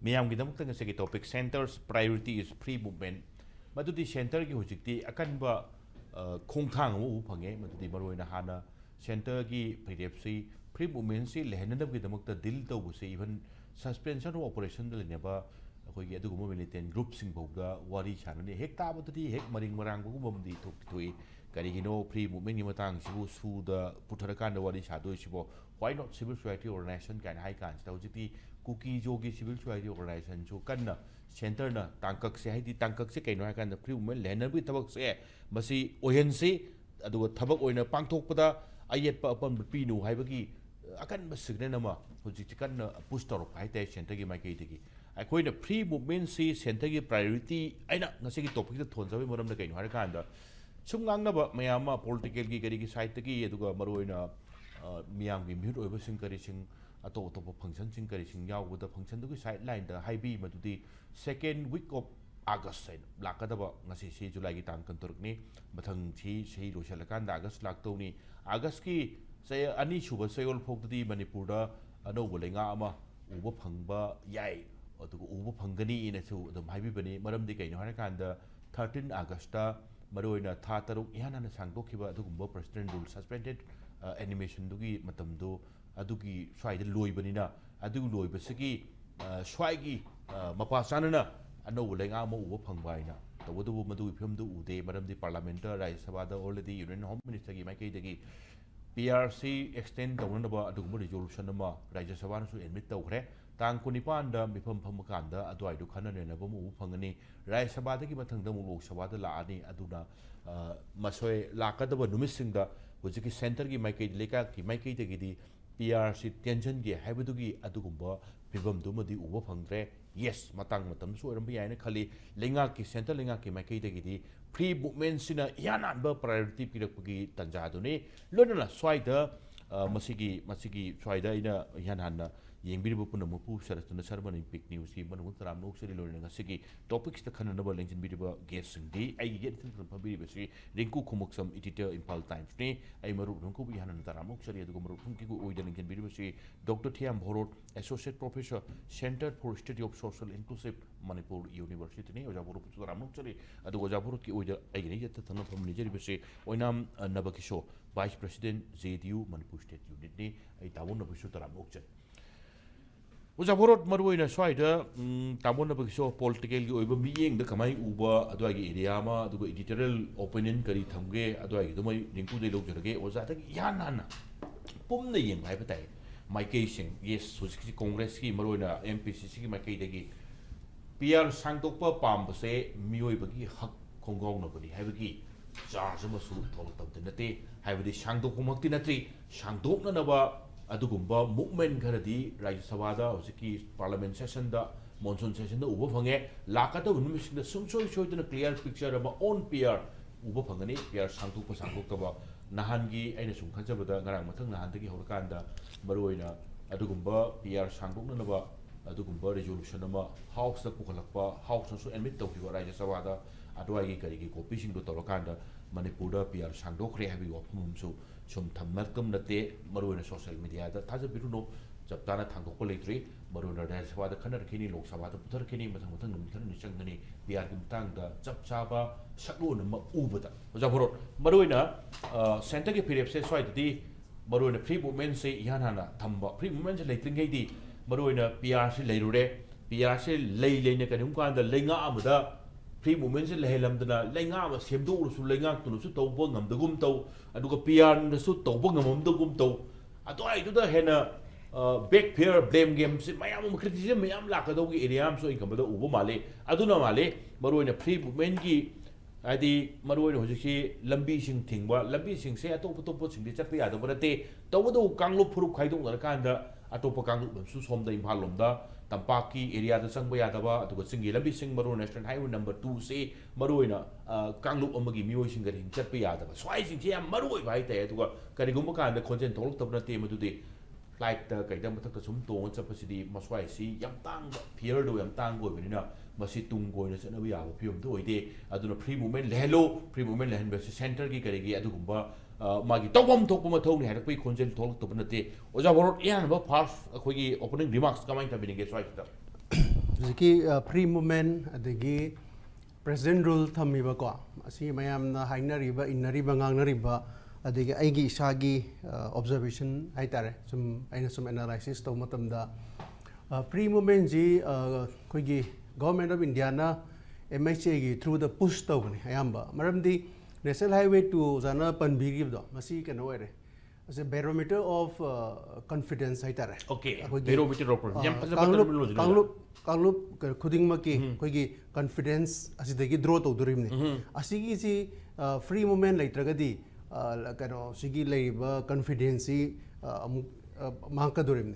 ꯃꯤꯌꯥꯝꯒꯤꯗꯃꯛꯇ ꯉꯁꯤꯒꯤ topic centre's priority is free movement ꯃꯗꯨꯗꯤ ꯁꯦꯟꯇꯔꯒꯤ ꯍꯧꯖꯤꯛꯇꯤ ꯑꯀꯟꯕ ꯈꯣꯡꯊꯥꯡ ꯑꯃ ꯎꯕ ꯐꯪꯉꯦ ꯃꯗꯨꯗꯤ ꯃꯔꯨꯑꯣꯏꯅ ꯍꯥꯟꯅ ꯁꯦꯟꯇꯔꯒꯤ ꯐꯤꯔꯦꯞꯁꯤ ꯐ꯭री ꯃꯨꯚꯃꯦꯟꯁꯤ ꯂꯩꯍꯟꯅꯕꯒꯤꯗꯃꯛꯇ ꯗꯤꯜ ꯇꯧꯕꯁꯤ ꯏꯚꯟ ꯁꯁꯄꯦꯟꯁꯟ ꯑꯣꯐ ꯑꯣꯄꯔꯦꯁꯟꯗ ꯂꯩꯅꯕ ꯑꯩꯈꯣꯏꯒꯤ ꯑꯗꯨꯒꯨꯝꯕ ꯃꯤꯂꯤꯇꯦꯟ ꯒ꯭ꯔꯨꯞꯁꯤꯡ ꯐꯥꯎꯗ ꯋꯥꯔꯤ ꯁꯥꯟꯅꯅꯤ ꯍꯦꯛ ꯇꯥꯕꯗꯗꯤ ꯍꯦꯛ ꯃꯔꯤꯡ ꯃꯔꯥꯡꯕꯒꯨꯝꯕ ꯑꯃꯗꯤ ꯊꯣꯛꯏ ꯀꯔꯤꯒꯤꯅꯣ ꯐ꯭री ꯃꯨꯚꯃꯦꯟꯒꯤ ꯃꯇꯥꯡꯁꯤꯕꯨ ꯁꯨꯗ ꯄꯨꯊꯔꯀꯥꯟꯗ ꯋꯥꯔꯤ ꯁꯥꯗꯣꯏꯁꯤꯕꯣ ꯋꯥꯏ ꯅꯣꯠ ꯁꯤꯚꯤꯜ ꯁꯣꯁꯥꯏꯇꯤ ꯑꯣꯔꯒꯅꯥꯏꯖꯦꯁꯟ ꯀꯥꯏꯅ ꯍꯥꯏ ꯀꯥꯟꯁꯤꯗ ꯍꯧꯖꯤꯛꯇꯤ ꯀꯨꯀꯤꯖꯣꯒꯤ ꯁꯤꯚꯤꯜ ꯁꯣꯁꯥꯏꯇꯤ ꯑꯣꯔꯒꯅꯥꯏꯖꯦꯁꯟꯁꯨ ꯀꯟꯅ ꯁꯦꯟꯇꯔꯅ ꯇꯥꯡꯀꯛꯁꯦ ꯍꯥꯏꯗꯤ ꯇꯥꯡꯀꯛꯁꯦ ꯀꯩꯅꯣ ꯍꯥꯏꯀꯥꯟꯗ ꯐ꯭री ꯃꯨꯚꯃꯦꯟ ꯂꯩꯍꯟꯅꯕꯒꯤ ꯊꯕꯛꯁꯦ ꯃꯁꯤ ꯑꯣꯏꯍꯟꯁꯤ ꯑꯗꯨꯒ ꯊꯕꯛ ꯑꯣꯏꯅ ꯄꯥꯡꯊꯣꯛꯄꯗ ꯑꯌꯦꯠꯄ ꯑꯄꯟꯕ ꯄꯤꯅꯨ ꯍꯥꯏꯕꯒꯤ ꯑꯀꯟꯕ ꯁꯤꯒꯅꯦꯜ ꯑꯃ ꯍꯧꯖꯤꯛꯇꯤ ꯀꯟꯅ ꯄꯨꯁ ꯇꯧꯔꯛꯄ ꯍꯥꯏꯇꯥꯔꯦ ꯁꯦꯟꯇꯔꯒꯤ ꯃꯥꯏꯀꯩꯗꯒꯤ ꯑꯩꯈꯣꯏꯅ ꯐ꯭री ꯃꯨꯚꯃꯦꯟꯁꯤ ꯁꯦꯟꯇꯔꯒꯤ ꯄ꯭ꯔꯥꯏꯌꯣꯔꯤꯇꯤ ꯑꯩꯅ ꯉꯁꯤꯒꯤ ꯇꯣꯄꯤꯛꯇ ꯊꯣꯟꯖꯕꯒꯤ ꯃꯔꯝꯗ ꯀꯩꯅꯣ ꯍꯥꯏꯔꯀꯥꯟꯗ ꯁꯨꯝ ꯉꯥꯡꯅꯕ ꯃꯌꯥꯝ ꯑꯃ ꯄꯣꯂꯤꯇꯤꯀꯦꯜꯒꯤ ꯀꯔꯤꯒꯤ ꯁꯥꯏꯠꯇꯒꯤ ꯑꯗꯨꯒ ꯃꯔꯨꯑꯣꯏꯅ ꯃꯤꯌꯥꯝꯒꯤ ꯃꯤꯍꯨꯠ ꯑꯣꯏꯕꯁꯤꯡ ꯀꯔꯤꯁꯤꯡ ꯑꯇꯣꯞ ꯑꯇꯣꯞꯄ ꯐꯪꯁꯟꯁꯤꯡ ꯀꯔꯤꯁꯤꯡ ꯌꯥꯎꯕꯗ ꯐꯪꯁꯟꯗꯨꯒꯤ ꯁꯥꯏꯠ ꯂꯥꯏꯟꯗ ꯍꯥꯏꯕꯤ ꯃꯗꯨꯗꯤ ꯁꯦꯀꯦꯟ ꯋꯤꯛ ꯑꯣꯐ ꯑꯥꯒꯁ ꯍꯥꯏꯅ ꯂꯥꯛꯀꯗꯕ ꯉꯁꯤꯁꯤ ꯖꯨꯂꯥꯏꯒꯤ ꯇꯥꯡ ꯀꯨꯟꯇꯔꯨꯛꯅꯤ ꯃꯊꯪꯁꯤ ꯆꯍꯤ ꯂꯣꯏꯁꯤꯜꯂꯀꯥꯟꯗ ꯑꯥꯒꯁ ꯂꯥꯛꯇꯧꯅꯤ ꯑꯥꯒꯁꯀꯤ ꯑꯅꯤꯁꯨꯕ ꯆꯌꯣꯜ ꯐꯥꯎꯕꯗꯤ ꯃꯅꯤꯄꯨꯔꯗ ꯑꯅꯧꯕ ꯂꯩꯉꯥꯛ ꯑꯃ ꯎꯕ ꯐꯪꯕ ꯌꯥꯏ ꯑꯗꯨꯒ ꯎꯕ ꯐꯪꯒꯅꯤꯅꯁꯨ ꯑꯗꯨꯝ ꯍꯥꯏꯕꯤꯕꯅꯤ ꯃꯔꯝꯗꯤ ꯀꯩꯅꯣ ꯍꯥꯏꯔꯀꯥꯟꯗ 13 ꯑꯥꯒꯁꯇ ꯃꯔꯨꯑꯣꯏꯅ ꯊꯥ 6 ꯏꯍꯥꯟ ꯍꯥꯟꯅ ꯁꯥꯡꯗꯣꯛꯈꯤꯕ ꯑꯗꯨꯒꯨꯝꯕ ꯄ꯭ꯔꯁꯤꯗꯦꯟ ꯔꯨꯜ ꯁꯁꯄꯦꯟꯗꯦꯠ ꯑꯦꯅꯤꯃꯦꯁꯟꯗꯨꯒꯤ ꯃꯇꯝꯗꯣ ꯑꯗꯨꯒꯤ ꯁ꯭ꯋꯥꯏꯗ ꯂꯣꯏꯕꯅꯤꯅ ꯑꯗꯨ ꯂꯣꯏꯕꯁꯤꯒꯤ ꯁ꯭ꯋꯥꯏꯒꯤ ꯃꯄꯥ ꯆꯥꯅꯅ ꯑꯅꯧꯕ ꯂꯩꯉꯥꯛ ꯑꯃ ꯎꯕ ꯐꯪꯕ ꯍꯥꯏꯅ ꯇꯧꯕꯇꯕꯨ ꯃꯗꯨꯒꯤ ꯐꯤꯕꯝꯗꯨ ꯎꯗꯦ ꯃꯔꯝꯗꯤ ꯄꯥꯔꯂꯥꯃꯦꯟꯇ ꯔꯥꯖ꯭ꯌ ꯁꯚꯥꯗ ꯑꯣꯜꯔꯦꯗꯤ ꯌꯨꯅꯤꯌꯟ ꯍꯣꯝ ꯃꯤꯅꯤꯁꯇꯔꯒꯤ ꯃꯥꯏꯀꯩꯗꯒꯤ PRC extend ꯇꯧꯅꯅꯕ ꯑꯗꯨꯒꯨꯝꯕ ꯔꯤꯖꯣꯂꯨꯁꯟ ꯑꯃ ꯔꯥꯖ꯭ꯌ ꯁꯚꯥꯅꯁꯨ ꯑꯦꯗꯃꯤꯠ ꯇꯧꯈ꯭ꯔꯦ ꯇꯥꯡ 19ꯗ ꯃꯤꯐꯝ ꯐꯝꯃꯀꯥꯟꯗ ꯑꯗꯨꯋꯥꯏꯗꯨ ꯈꯟꯅ ꯅꯩꯅꯕ ꯑꯃ ꯎꯕ ꯐꯪꯒꯅꯤ ꯔꯥꯖ꯭ꯌ ꯁꯚꯥꯗꯒꯤ ꯃꯊꯪꯗ ꯑꯃꯨꯛ ꯂꯣꯛ ꯁꯚꯥꯗ ꯂꯥꯛꯑꯅꯤ ꯑꯗꯨꯅ ꯃꯁꯣꯏ ꯂꯥꯛꯀꯗꯕ ꯅꯨꯃꯤꯠꯁꯤꯡꯗ ꯍꯧꯖꯤꯛꯀꯤ ꯁꯦꯟꯇꯔꯒꯤ ꯃꯥꯏꯀꯩ ꯂꯩꯀꯥꯛꯀꯤ ꯃꯥꯏꯀꯩꯗꯒꯤꯗꯤ PRC ꯇꯦꯟꯁꯟꯒꯤ ꯍꯥꯏꯕꯗꯨꯒꯤ ꯑꯗꯨꯒꯨꯝꯕ ꯐꯤꯕꯝꯗꯨꯃꯗꯤ ꯎꯕ ꯐꯪꯗ꯭ꯔꯦ ꯌꯦꯁ ꯃꯇꯥꯡ ꯃꯇꯝꯁꯨ ꯑꯣꯏꯔꯝꯕ ꯌꯥꯏꯅ ꯈꯜꯂꯤ ꯂꯩꯉꯥꯛꯀꯤ ꯁꯦꯟꯇꯔ ꯂꯩꯉꯥꯛꯀꯤ ꯃꯥꯏꯀꯩꯗꯒꯤꯗꯤ ꯐ꯭री ꯃꯨꯚꯃꯦꯟꯁꯤꯅ ꯏꯍꯥꯟ ꯍꯥꯟꯕ ꯄ꯭ꯔꯥꯏꯌꯣꯔꯤꯇꯤ ꯄꯤꯔꯛꯄꯒꯤ ꯇꯥꯟꯖꯥꯗꯨꯅꯤ ꯂꯣꯏꯅꯅ ꯁ꯭ꯋꯥꯏꯗ ꯃꯁꯤꯒꯤ ꯁ꯭ꯋꯥꯏꯗ ꯑꯩꯅ ꯏꯍꯥꯟ ꯍꯥꯟꯅ ꯌꯦꯡꯕꯤꯔꯤꯕ ꯄꯨꯝꯅꯃꯛꯄꯨ ꯁꯔꯠꯇꯨꯅ ꯁꯔꯃꯅ ꯏꯝꯄꯦꯛ ꯅ꯭ꯌꯨꯁꯀꯤ ꯃꯅꯨꯡꯗ ꯇꯔꯥꯝꯅ ꯑꯣꯛꯆꯔꯤ ꯂꯣꯏꯅꯅ ꯉꯁꯤꯒꯤ ꯇꯣꯄꯤꯛꯁꯤꯗ ꯈꯟꯅꯅꯕ ꯂꯦꯡꯁꯤꯟꯕꯤꯔꯤꯕ ꯒꯦꯁꯁꯤꯡꯗꯤ ꯑꯩꯒꯤ ꯌꯦꯠꯅ ꯐꯝꯕꯤꯔꯤꯕꯁꯤ ꯔꯤꯡꯀꯨ ꯈꯨꯃꯛꯁꯝ ꯏꯗꯤꯇꯔ ꯏꯝꯐꯥꯜ ꯇꯥꯏꯝꯁꯅꯤ ꯑꯩ ꯃꯔꯨꯞ ꯔꯤꯡꯀꯨꯕꯨ ꯏꯍꯥꯟ ꯍꯥꯟꯅ ꯇꯔꯥꯝꯅ ꯑꯣꯛꯆꯔꯤ ꯑꯗꯨꯒ ꯃꯔꯨꯞ ꯔꯤꯡꯀꯨꯒꯤ ꯑꯣꯏꯗ ꯂꯦꯡꯁꯤꯟꯕꯤꯔꯤꯕꯁꯤ doctor Thiyam Bharat associate professor centre for study of social inclusive Manipur ꯌꯨꯅꯤꯚꯔꯁꯤꯇꯤꯅꯤ ꯑꯣꯖꯥ ꯚꯣꯔꯣꯠꯄꯨꯁꯨ ꯇꯔꯥꯝꯅ ꯑꯣꯛꯆꯔꯤ ꯑꯗꯨꯒ ꯑꯣꯖꯥ ꯚꯣꯔꯣꯠꯀꯤ ꯑꯣꯏꯗ ꯑꯩꯒꯤ ꯌꯦꯠꯇ ꯊꯪꯅ ꯐꯝꯂꯤꯖꯔꯤꯕꯁꯤ ꯑꯣꯏꯅꯥꯝ Nabakishore vice president JDU Manipur state ꯌꯨꯅꯤꯠꯅꯤ ꯑꯩ ꯇꯥꯃꯣꯟꯅꯕꯒꯤꯁꯨ ꯇꯔꯥꯝꯅ ꯑꯣꯛꯆꯔꯤ ꯑꯣꯖꯥ ꯚꯣꯔꯣꯠ ꯃꯔꯨꯑꯣꯏꯅ ꯁ꯭ꯋꯥꯏꯗ ꯇꯥꯃꯣꯟꯅꯕꯒꯤꯁꯨ ꯄꯣꯂꯤꯇꯤꯀꯦꯜꯒꯤ ꯑꯣꯏꯕ ꯃꯤꯠꯌꯦꯡꯗ ꯀꯃꯥꯏꯅ ꯎꯕ ꯑꯗꯨꯋꯥꯏꯒꯤ ꯑꯦꯔꯤꯌꯥ ꯑꯃ ꯑꯗꯨꯒ ꯏꯗꯤꯇꯣꯔꯤꯌꯦꯜ ꯑꯣꯄꯤꯅꯤꯌꯟ ꯀꯔꯤ ꯊꯝꯒꯦ ꯑꯗꯨꯋꯥꯏꯒꯤꯗꯣ ꯃꯣꯏ ꯔꯤꯡꯀꯨꯗꯩ ꯂꯧꯖꯔꯒꯦ ꯑꯣꯖꯥꯗꯒꯤ ꯏꯍꯥꯟ ꯍꯥꯟꯅ ꯄꯨꯝꯅ ꯌꯦꯡꯕ ꯍꯥꯏꯕ ꯇꯥꯏ ꯃꯥꯏꯀꯩꯁꯤꯡ ꯌꯦꯁ ꯍꯧꯖꯤꯛꯀꯤ ꯀꯣꯡꯒ꯭ꯔꯦꯁꯀꯤ ꯃꯔꯨꯑꯣꯏꯅ MPCCꯒꯤ ꯃꯥꯏꯀꯩꯗꯒꯤ PR ꯁꯥꯡꯗꯣꯛꯄ ꯄꯥꯝꯕꯁꯦ ꯃꯤꯑꯣꯏꯕꯒꯤ ꯍꯛ ꯈꯣꯡꯒꯥꯎꯅꯕꯅꯤ ꯍꯥꯏꯕꯒꯤ ꯆꯥꯔꯖ ꯑꯃꯁꯨ ꯊꯣꯛꯂꯛꯇꯕꯗꯤ ꯅꯠꯇꯦ ꯍꯥꯏꯕꯗꯤ ꯁꯥꯡꯗꯣꯛꯄꯃꯛꯇꯤ ꯅꯠꯇ꯭ꯔꯤ ꯁꯥꯡꯗꯣꯛꯅꯅꯕ ꯑꯗꯨꯒꯨꯝꯕ ꯃꯨꯚꯃꯦꯟ ꯈꯔꯗꯤ ꯔꯥꯖ꯭य ꯁꯚꯥꯗ ꯍꯧꯖꯤꯛꯀꯤ ꯄꯥꯔꯂꯥꯃꯦꯟ ꯁꯦꯁꯟꯗ ꯃꯣꯟꯁꯨꯟ ꯁꯦꯁꯟꯗ ꯎꯕ ꯐꯪꯉꯦ ꯂꯥꯛꯀꯗꯕ ꯅꯨꯃꯤꯠꯁꯤꯡꯗ ꯁꯨꯡꯁꯣꯏ ꯁꯣꯏꯗꯅ ꯀ꯭ꯂꯤꯌꯥꯔ ꯄꯤꯛꯆꯔ ꯑꯃ ꯑꯣꯟ PR ꯎꯕ ꯐꯪꯒꯅꯤ PR ꯁꯥꯡꯗꯣꯛꯄ ꯁꯥꯡꯗꯣꯛꯇꯕ ꯅꯍꯥꯟꯒꯤ ꯑꯩꯅ ꯁꯨꯝ ꯈꯟꯖꯕꯗ ꯉꯔꯥꯡ ꯃꯊꯪ ꯅꯍꯥꯟꯗꯒꯤ ꯍꯧꯔꯀꯥꯟꯗ ꯃꯔꯨꯑꯣꯏꯅ ꯑꯗꯨꯒꯨꯝꯕ PR ꯁꯥꯡꯗꯣꯛꯅꯅꯕ ꯑꯗꯨꯒꯨꯝꯕ ꯔꯤꯖꯣꯂꯨꯁꯟ ꯑꯃ ꯍꯥꯎꯁꯇ ꯄꯨꯈꯠꯂꯛꯄ ꯍꯥꯎꯁꯅꯁꯨ ꯑꯦꯗꯃꯤꯠ ꯇꯧꯈꯤꯕ ꯔꯥꯖ꯭य ꯁꯚꯥꯗ ꯑꯗꯨꯋꯥꯏꯒꯤ ꯀꯔꯤꯒꯤ ꯀꯣꯄꯤꯁꯤꯡꯗꯣ ꯇꯧꯔꯀꯥꯟꯗ ꯃꯅꯤꯄꯨꯔꯗ PR ꯁꯥꯡꯗꯣꯛꯈ꯭ꯔꯦ ꯍꯥꯏꯕꯒꯤ ꯋꯥꯐꯝ ꯑꯃꯁꯨ ꯁꯨꯝ ꯊꯝꯅꯔꯛꯇꯕ ꯅꯠꯇꯦ ꯃꯔꯨꯑꯣꯏꯅ ꯁꯣꯁꯤꯌꯦꯜ ꯃꯤꯗꯤꯌꯥꯗ ꯊꯥꯖꯕꯤꯔꯨꯅꯨ ꯆꯞ ꯆꯥꯅ ꯊꯥꯡꯗꯣꯛꯄ ꯂꯩꯇ꯭ꯔꯤ ꯃꯔꯨꯑꯣꯏꯅ ꯔꯥꯖ꯭य ꯁꯚꯥꯗ ꯈꯟꯅꯔꯛꯈꯤꯅꯤ ꯂꯣꯛ ꯁꯚꯥꯗ ꯄꯨꯊꯔꯛꯈꯤꯅꯤ ꯃꯊꯪ ꯅꯨꯃꯤꯠ ꯈꯔꯅꯤ ꯆꯪꯒꯅꯤ PRꯒꯤ ꯃꯇꯥꯡꯗ ꯆꯞ ꯆꯥꯕ ꯁꯛꯂꯣꯟ ꯑꯃ ꯎꯕꯗ ꯑꯣꯖꯥ ꯚꯣꯔꯣꯠ ꯃꯔꯨꯑꯣꯏꯅ ꯁꯦꯟꯇꯔꯒꯤ ꯐꯤꯔꯦꯞꯁꯦ ꯁ꯭ꯋꯥꯏꯗꯗꯤ ꯃꯔꯨꯑꯣꯏꯅ ꯐ꯭री ꯃꯨꯚꯃꯦꯟꯁꯦ ꯏꯍꯥꯟ ꯍꯥꯟꯅ ꯊꯝꯕ ꯐ꯭री ꯃꯨꯚꯃꯦꯟꯁꯦ ꯂꯩꯇ꯭ꯔꯤꯉꯩꯗꯤ मरुना PR से लेरुरे PR से लेने कहीं कांदा लेंगा अमदा फ्री मूवमेंट से लेहलमदना लेंगा अम सेमदोरसु लेंगा तुनसु तौबो ngамदगुम तौ अदुगा PR नसु तौबो ngамमदगुम तौ अदुआइदुदा हेना बैक फेयर ब्लेम गेम से मयाम क्रिटिसिजम मयाम लाकदोगी एरिया हम सो इनकमदा उबो माले अदुना माले मरुना फ्री मूवमेंट की आदि मरुना होजिसि लंबी सिंग थिंगबा लंबी सिंग से अतोप तोप सिंग चटपा यादब नते तौबदो कांगलो फुरुप खाइदोंगर कांदा अतोप कांगलु सोमदा इम्फाल लोमदा तंपाकी एरिया दा संग यादबा अदुगा सिंगी लंबी सिंग मरु नेशनल हाईवे नंबर 2 से मरुना कांगलु अमगी मियोय सिंग गरि चटपा यादबा स्वाई सिंग जे याम मरुय भाई ते अदुगा करिगुम कांदा खोजेन थोलक तब नते मदुदि फ्लाइट दा कैदा मथक सुम तोंग चपसिदि मस्वाई सी याम तांग फियर दो याम तांग गोइबनिना मसी तुंग गोइना चनबा याबा फियम दो ओइदे अदुना फ्री मूवमेंट लेहलो फ्री मूवमेंट लेहनबसे सेंटर की करिगी अदुगुम्बा मागी तौबम थोप मथौनी हारपै खोंजेल थोलक तब नते ओजा भरोट यानबा फर्स्ट अखोगी ओपनिंग रिमार्क्स कमाइन तबिनिगे स्वाइटा free movement adagi president rule thammiba ko asi mayamna hainariba innariba ngangnariba adagi aigi isagi observation haitare sum aina sum analysis to matamda free movement ji koigi government of India na MHA gi through the push tawni ayamba maramdi national highway to zana panbiri do masi kano ere as a barometer of confidence haitare okay barometer of yam Kanglup khuding maki koigi confidence asidagi draw tawdurimni asigi si free movement laitragadi kano sigi leiba confidence amuk mangkadurimni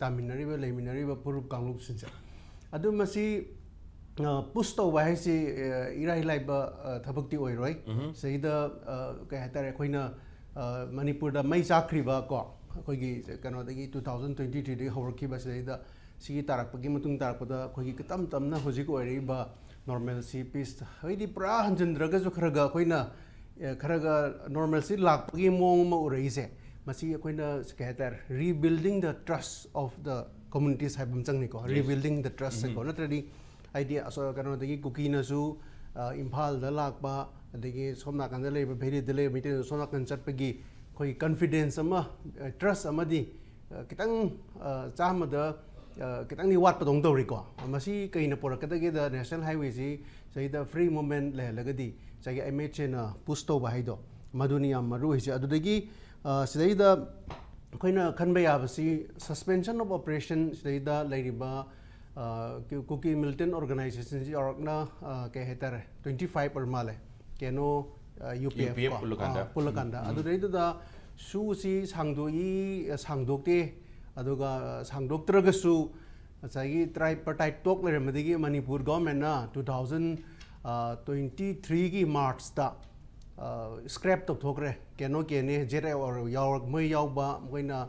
taminariba leiminariba purup kanglup sinja adu masi push tawba haisi irai laiba thabakti oiroi saida kai hatare koina Manipur da mai chakriba ko koigi kano dagi 2023 de hawrkiba saida sigi tarakpagi matung tarakpada koigi katam tamna hojik oiriba normalcy peace haidi pra hanjendraga jo kharaga koina kharaga normalcy lakpagi mong ma ureise masi koina skater rebuilding the trust of the communities haibam changni ko rebuilding the trust ko natradi idea so kano dagi kukina su imphal da lakpa adagi somna kan da leba bheri da leba mite somna kan chatpagi koi confidence ama trust amadi kitang chamada kitang ni wat padong tawri ko masi kaina porakadagi da national highway si saida free movement lehlagadi sagi MHA na push tawba haido maduni yam maru hisi adudagi saida koina khanba yabasi suspension of operation saida lairiba Cookie Militant Organization ji orgna ke hetar 25 per male keno UPF pulakanda adu reidu da su si sangdokte aduga sangdoktragasu sagi tripartite talk le madigi Manipur government na 2023 ki March da scrap tok thokre keno kene jere or yaw moi yawba moina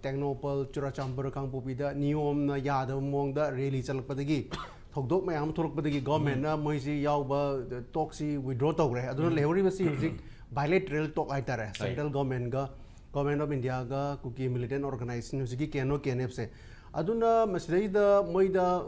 Technopal Churachambar Kangpopida Niom na Yada Mongda really Chalpadagi Togdok Mayam Turkpadagi government na Moisi Yauba Toxi withdraw Togre Aduna Leori was bilateral talk Itare central government government of India ga Cookie Militant Organization Siki Keno Kenepse Aduna Masida Moida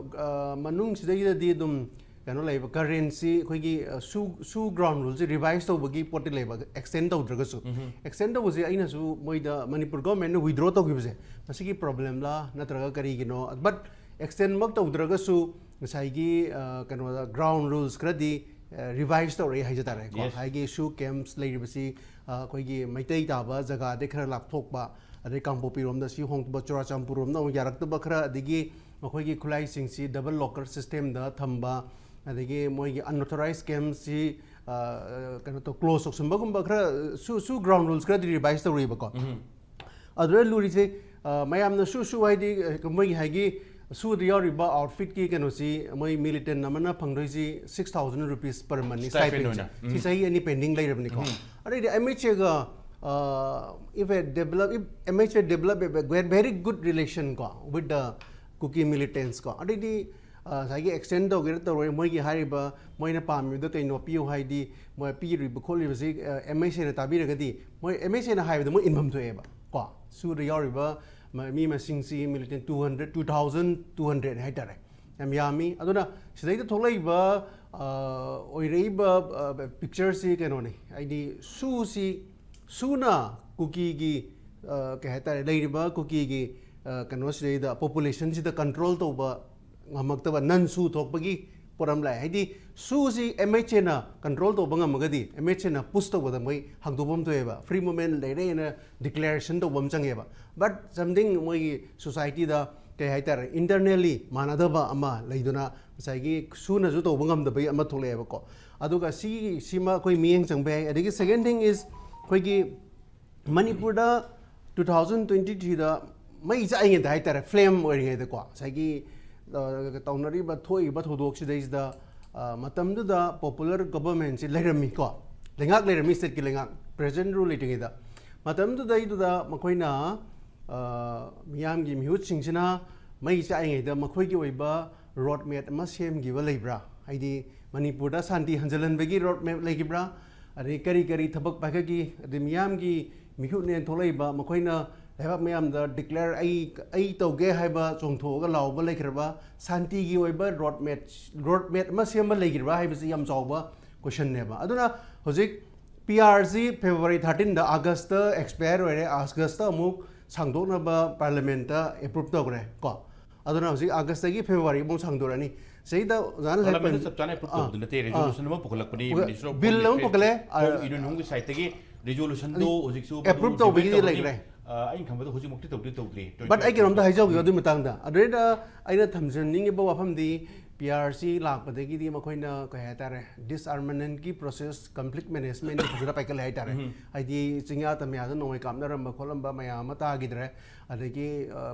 Manung Sida Didum Kano Lava currency Kogi su ground rules revised over Bagi Porti Lava extend out Dragasu extend was the Inasu Moida Manipur government withdraw to give Masiki problem la Natraga Karigino but extend Mokta Dragasu Saigi Kano ground rules Kradi revised or Hajatare Hagi Shu camps Lady Kogi Maitei Taba Zaga Dekar Lap Tokba Ade Kampopirum the Si Hong Bachora Champurum no Yarak the Bakra Digi Makogi Kulai Singsi double locker system the Thamba adagi moi unauthorized scams si kana to close of sambagumba khra su ground rules kra revise to riba ko adre luri se mayam na su haidi moi haigi su riba outfit ki kano si moi militant namana phangroi si 6000 rupees per month stipend si sai any pending lai rabni ko are MHA ga if MHA develop a very good relation ko with the Cookie militants ko are Sagi extend the Gerta or Mogi Hariba, Moina Pam, the Kaino Pio Haidi, Moy Piri, Bukoli, MSN and Tabiragadi, Moy MSN Hive, the more income to Eva. Qua, Suri Yoriba, Mima Singsi, militant 2,200 Haitare. And Yami, Aduna, Shada Tolaiba, Oireba pictures, Canoni, ID Susi, Suna, Cookie, Kahatare, Ladybug, Cookie, Canoshe, the population, the control over. Ngamaktawa nan su thokpagi poram lai haidi su si MHA na control to banga magadi MHA na push to wada moi hangdobom to eba free movement leire na declaration to bom changeba but something moi society da ke haitar internally manadaba ama leiduna saigi su na ju to bangam da bai ama tholeba ko aduga sima koi mieng changbe adigi second thing is koi gi Manipur da 2023 da mai ja nge da haitar flame ori nge da ko saigi Taunari but Thoi but Hodox is the Matamdu the popular government, Leramico, Lingak Lerami said Killing present rule together. Matamdu the Makoina Miam Gim Hut Singina, Mai Sai the Makoiki Weba, road mate Mashem give a labra. ID Manipura Santi Hanselan Begi road mate Legibra, a Rekari Tabak Bakagi, the Miamgi, Mihutne and Toleba, Makoina. लेबाक मयामदा declare आई तौगे हाइबा चोंथोगा लाउबा लेखरबा शांतिगी ओइबा road met मा सेमबा लेगिरबा हाइबसी याम चावबा question नेबा अदुना होजिक PRC February 13 दा अगस्त expire होरे अगस्त अमुक सांगदोकनबा parliament approve तौग्रे को अदुना होजिक अगस्त की फेब्रुवारी मु सांगदोरानी सहीदा जान ले पार्लियामेंट सब चाने एप्रूव तौदु नते रेजोल्यूशन मा पखलकपनि मिनिस्टर बिल लम पखले यूनियन होंगी साइड तगी रेजोल्यूशन दो होजिकसु एप्रूव तौबिगी लेग्रे ꯑꯩꯅ ꯈꯪꯕꯗ ꯍꯧꯖꯤꯛꯃꯛꯇꯤ ꯇꯧꯗ꯭ꯔꯤ बट आई करोम हाइजाउगी अदुई मतंगदा अदुइदा आइना थमजनिंगेबा वाफमदी पीआरसी लापदगिदी मखोइना कय हातारे डिसआर्ममेंट की प्रोसेस कंफ्लिक्ट मैनेजमेंट फजरा पाइकल हाइतारे आइदी चिंगा तमयाद नोय कामनरम खोलंबा मयाम तागिद्रे अदगी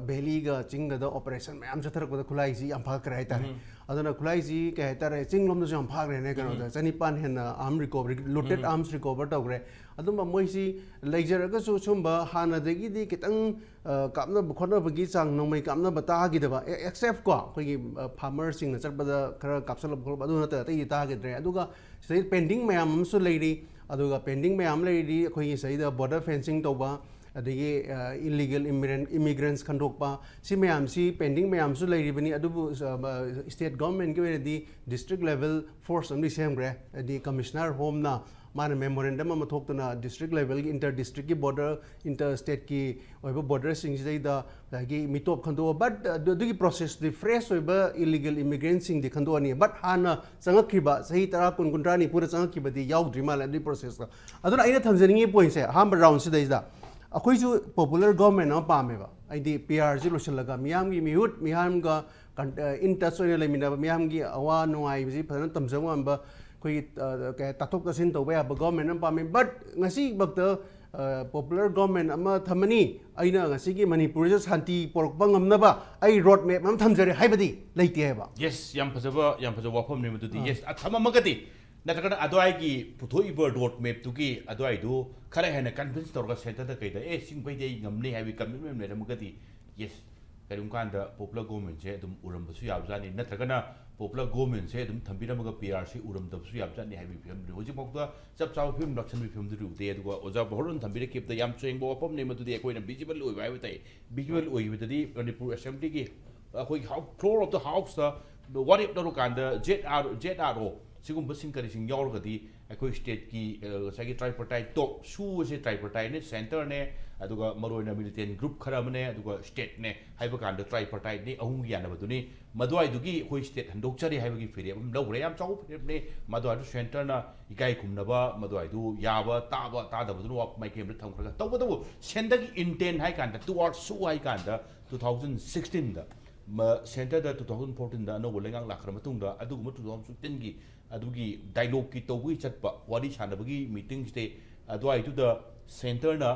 बेलीगा चिंगदा ऑपरेशन मयाम चथरकदा खुलाइसी याम फाकरे हाइतारे अदना खुलाइसी कय हातारे चिंगलोमदो याम फाकरे ने कनो चनिपान हेना arm recovery looted arms recover तौग्रे अदुम मोइसी लेजरगसु सुंबा हानादगिदी कितंग कामना खोनबगी चांग नोमै कामना बतागिदबा एक्सेप्ट को अखोगी फार्मर सिंग चरबदा खरा कापसल खोल अदु नता तै तागिद्रे अदुगा सै पेंडिंग मयाम अमसु लेरी अदुगा पेंडिंग मयाम लेरी अखोगी सैदा बॉर्डर फेंसिंग तौबा अदगी इलीगल इमिग्रेंट्स खंडोकपा सि मयाम सि पेंडिंग मयाम सु लेरिबनी अदुबु स्टेट गवर्नमेंट के वेदी डिस्ट्रिक्ट लेवल फोर्स अमदि सेमग्रे अदि कमिश्नर होमना माने मेमोरेंडम अमा थोक्तना डिस्ट्रिक्ट लेवल की इंटर डिस्ट्रिक्ट की बॉर्डर इंटर स्टेट की ओइबा बॉर्डर सिंग सिदैदा लागी मिटोप खंदो बट दुगी प्रोसेस दि फ्रेश ओइबा इलीगल इमिग्रेंट सिंग दि खंदो अनि बट हाना चंगखिबा सही तरा कुन कुंद्रानी पूरा चंगखिबदि याउद्रि माले दि प्रोसेस अदुना आइना थमजनिंगी पॉइंट से हाम राउंड सिदैदा अखोइसु पॉपुलर गवर्नमेंट न पामेबा आइदि पीआर जी लोसलगा मियामगी मिहुत मिहामगा इन टच ओइना लेमिनाबा मियामगी अवा नुआइ बिजि फजन तमजंगवा कोई क्या ताथोक तसिन तौबा याबा गवर्नमेंट पामे बट ngasi बक्ता पॉपुलर गवर्नमेंट अमा थमनी अइना ngasi की मणिपुर से शांति पोरकपा ngamnaba ai road map am thamjare haibadi leite heba yes yam phajaba wafam ne mududi yes athamamagadi natakana adwai gi puthoi road map tu gi adwai du khara hena convince torga center da kaida singbai dei ngamne haibi commitment ne ramagadi yes karum kanda popular government je dum uram basu yabjani natakana popular government se dum thambiramaga PRC uram dabsu yabjani haibi film hoji mokda chap chaw film production bi film du te aduga oja boron thambire kep da yam chengbo opam ne matu de koina visible oi bai tai visual oi bitadi Manipur assembly gi koi how floor of the house what if the kanda ZRO sigum basing kari sing yor gadi akoi state ki sagi tripartite top su se tripartite ne center ne aduga maroina militant group khara mane aduga state ne haiba kanda tripartite ne ahum yana baduni madwai dugi koi state handok chari haiba gi fire am lawre yam chaw ne madwai du center na ikai kumnaba madwai du yaba taba ta da badu mai kem thang khara taw badu center gi intent hai kanda towards su hai kanda 2016 da center da 2014 da no lengang lakhra matung da adugu 2016 gi adugi dialogue ki tawui chatpa wari chanabagi meeting ste adwai to the center na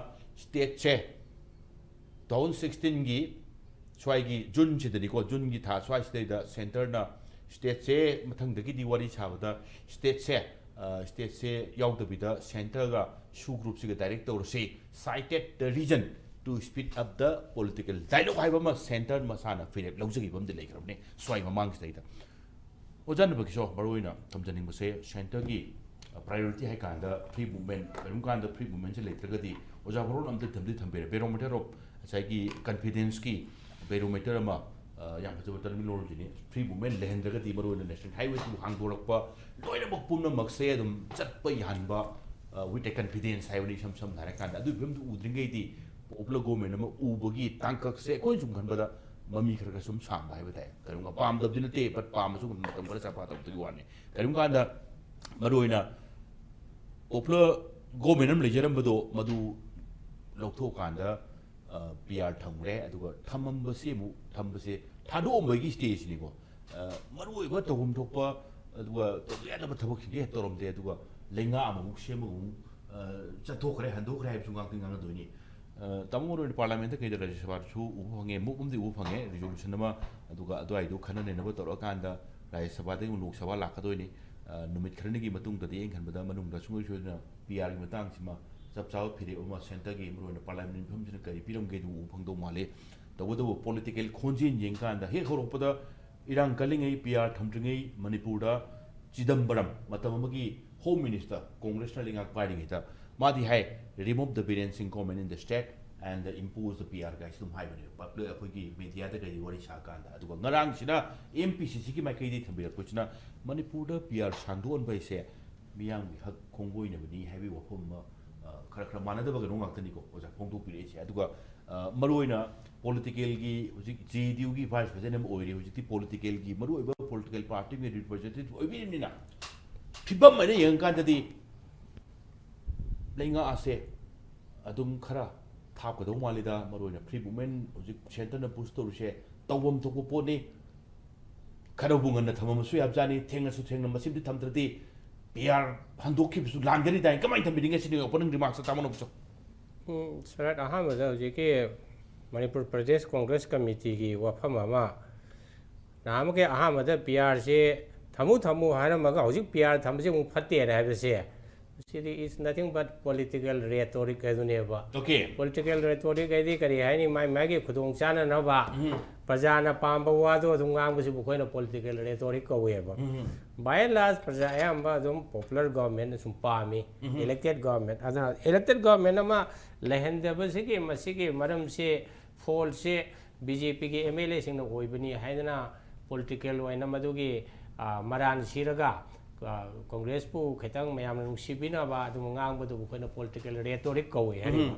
state che 2016 gi swai gi jun che de ko jun gi tha swai state da center na state che mathang da gi di wari chabada state che yaw da bi da center ga su group se director se cited the region to speed up the political dialogue hai ba center ma sana philip lawjagi bam de lekrabne swai mamang state da ओजान बकिसो बरोइना थमजनिंग बसे centre की priority है कांदा free movement करूम कांदा free movement से लेत्रगदी ओजा बरोन अमते थमदि थम्बेरे बेरोमीटर ऑफ साइकी कॉन्फिडेंस की बेरोमीटर अमा याम फजब टर्मिनोलॉजी ने फ्री मूवमेंट लेहंद्रगदी बरोइना नेशनल हाईवे टू हांगदोरकपा लोइना बपुमना मक्से अदुम चटपा यानबा विथ ए कॉन्फिडेंस हाईवे सम धारे कांदा अदु बिम उद्रिंगैदी पॉपुलर गवर्नमेंट अमा उबगी तांकक से कोई जुम खनबदा मम्मी खरगा सुम सांबा है बताए करूंगा पाम दब दिन ते पर पाम सु मतम खरा चापा तब तो वाने करूंगा अंदा मरोइना ओपलो गवर्नमेंट लेजरम बदो मदु लौथो कांदा पीआर थंगरे अदुगा थमम बसे मु थम बसे थादो ओमबगी स्टेज निको मरोइ ब तगुम थोपा अदुगा तोया दब थबक खिदे तोरम दे अदुगा लेंगा अमु सेमु चथोखरे हंदोखरे है सुंगांग तिंगांग दोनी तमोर पार्लियामेंट कई राज्यसभा सु उफंगे मुकुमदि उफंगे रिजोल्यूशन अमा अदुगा अदुआइदु खनने नब तोर कांदा राज्यसभा दे लोकसभा लाखदोइनि नुमित खरने की मतुंग ददि एं खनबदा मनुंग दा सुंगै सुना पीआर की मतंग सिमा सब चाव फिरे अमा सेंटर की मरोन पार्लियामेंट फम सिन कई पिरमगे दु उफंगदो माले तबदो पॉलिटिकल खोंजिन यें कांदा हे होरपदा इरांग कलिंगै पीआर थमद्रिंगै मणिपुर दा चिदंबरम मतमगी होम मिनिस्टर कांग्रेस ना लिंगा पार्टी गिता मादी है remove the variance in comment in the state and impose the PR guys to high money. But the media the wari shakanda. Narang Sina, MPCC Makadi Tambir, which na Manipur PR Shandon by say, Miang Congo in a heavy wapum, Karakamana the Bagango was a Ponto Pillage. Maruina, political GDUG vice president, or the political Maru political party represented. People many young candidate Linga Ase Adum Kara. Top of the Walida, Marona, pre-women, Shenton, a booster, Tawum to Pony, Karabung and the Tamasu Abjani, Tengas to Tenga, Masim Tamtrati, PR, Hando keeps to Langari, come on to meeting a city opening remarks at Tamanoso. Sarat Ahmad, JK Manipur Pradesh Congress Committee, Wapamama. Namake Ahmad, PRC, Tamu Tamu, Hanamaga, PR, Tamsi Patti, and I have to say. City is nothing but political rhetoric as never. Okay. Political rhetoric, I think, I my Maggie Kudung Chana Nova, Pazana Pamba Wado, Dungang was a political rhetoric whatever. By and large, Pazayamba, popular government, some palmy, elected government. As an elected government, Lehenda Basiki, Masiki, Madam say, Fall say, BJP, MLA in the Oibani, Haidana, political Wainamadugi, Maran Shiraga. Congress pu khetang mayam sibina ba du ngang bu ko political rhetoric ko we hari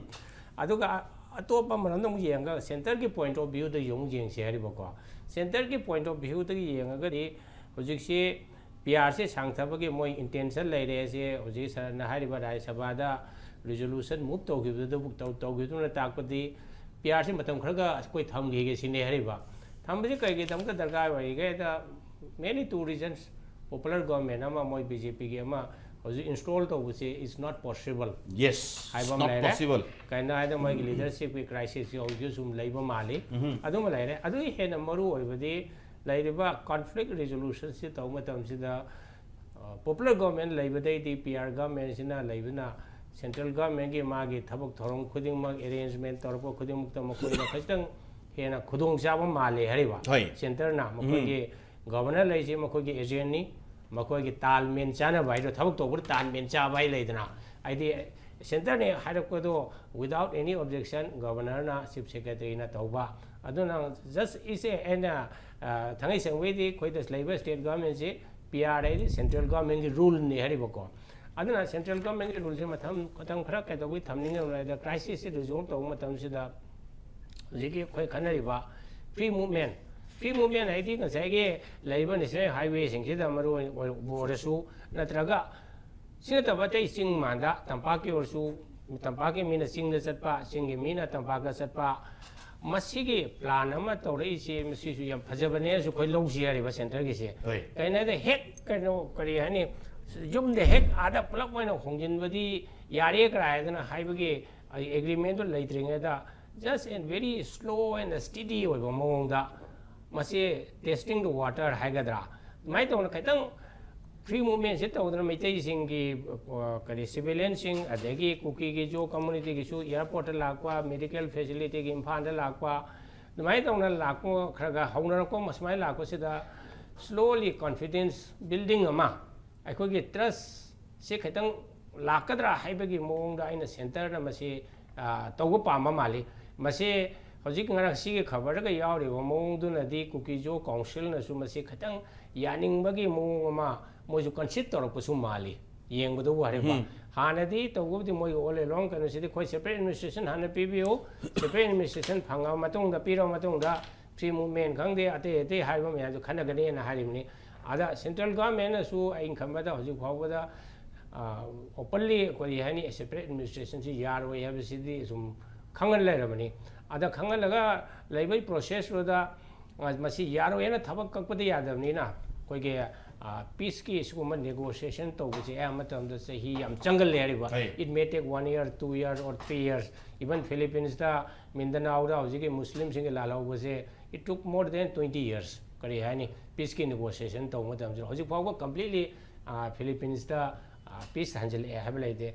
aduga atopa manam yenga center ki point of view the yong jeng se hari ko center ki point of view the yenga ga di hojik se PR se sangtha ba ge moi intention lai re se hojik sa na hari ba dai sabada resolution move to gi du buk to gi tu na tak pa di PR se matam khar ga koi tham gi ge sine hari ba tham bi kai ge tam ka darkar wa ge da many two reasons popular government ama moi BJP ge ama hoji install to buse is not possible. Yes, it's not possible. Kaina aida moi leadership crisis yo sum leiba mali adum laire adu hena maru oibadi lairiba conflict resolution si to matam sida popular government laibadai di PR government sina laibina central government ge magi thabak thorong khuding mag arrangement torpo khuding mukta makoi na khastang hena khudong jaba mali hariba center na makoi ge governor lai si makoi ge agent ni makoi ki talmen chana bai ro thabak to bur talmen cha bai leidana aidi center ne harak ko do without any objection governor na chief secretary na tauba aduna just is a and thangai sangwe di khoi das labor state government se PR ai central government ki rule ne hari bako aduna central government ki rule se matham kotang khara ka do wi thamning na da crisis se resolve to matam se da jiki khoi khanari ba free movement I think say labor national highway sing sida maru borasu natraga sita batai sing manda tampaki orsu tampaki mina sing da satpa singi mina tampaka satpa masigi plan ama tore se masi su yam phajabane su khoi long si ari ba center gi se kaina de hek kano kari hani jum de hek ada plak moina hongjin badi yare krai dana haibagi agreement to laitringa da just in very slow and steady oiba mong da masi testing the water haigadra mai to kaitang free movement se to dra maitai sing gi kari civilian sing adegi kuki gi jo community gi su airport lakwa medical facility gi imphal da lakwa mai to na lakko khraga hauna ko masmai lakko se da slowly confidence building ama aiko gi trust se kaitang lakadra haibagi mong da ina center na masi to pa ma mali masi hojik ngara sige khabar ga yauri wa mong du na di kuki jo council na su masi khatang yaning bagi mong ma mo ju consider tor pu su mali yeng bu du wa re ba hana di to gu di moi ole long kan si di khoi separate administration hana PBO separate administration phanga matong da piro matong da free movement khang de ate hai ba me ju khana ga ne na hari ni ada central government na su ain khamba da hojik phau da openly ko yani separate administration si yar we have si di sum khangal lai rabani ada khangal laga laibai process ro da masi yaro ena thabak kakpade yadavni na koi ge peace ki suguma negotiation to bu je amatam da sahi am changal le ba it may take 1 year 2 years or 3 years even Philippines da Mindanao da hoji ke muslim sing la law se it took more than 20 years kari hani peace ki negotiation to matam je hoji phaw completely Philippines da peace hanjal e hablai de